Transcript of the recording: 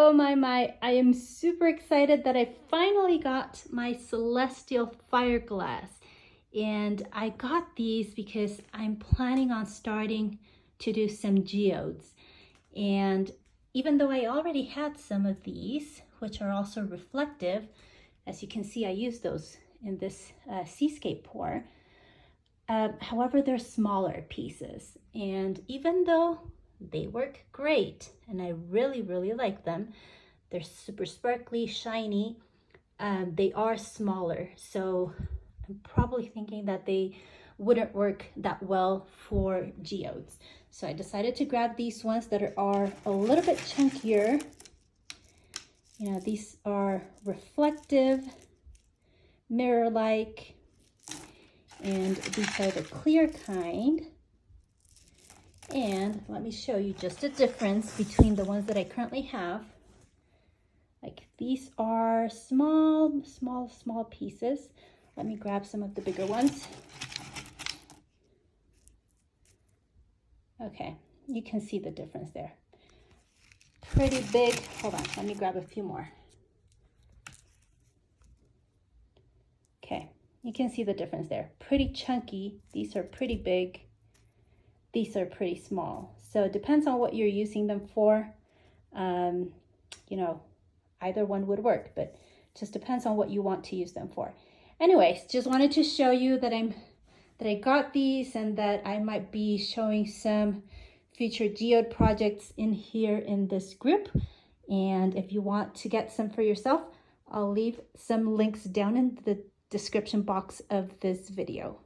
Oh my, I am super excited that I finally got my Celestial Fireglass. And I got these because I'm planning on starting to do some geodes. And even though I already had some of these, which are also reflective, as you can see, I used those in this seascape pour. However, they're smaller pieces. And even though they work great and I really like them, they're super sparkly, shiny, they are smaller. So I'm probably thinking that they wouldn't work that well for geodes. So I decided to grab these ones that are a little bit chunkier. You know, these are reflective, mirror-like, and these are the clear kind. And let me show you just a difference between the ones that I currently have. Like, these are small pieces. Let me grab some of the bigger ones. Okay, you can see the difference there. Pretty big. Hold on, let me grab a few more. Okay, you can see the difference there. Pretty chunky. These are pretty big. These are pretty small. So it depends on what you're using them for. You know, either one would work, but just depends on what you want to use them for. Anyways, just wanted to show you that I got these and that I might be showing some future geode projects in here in this group. And if you want to get some for yourself, I'll leave some links down in the description box of this video.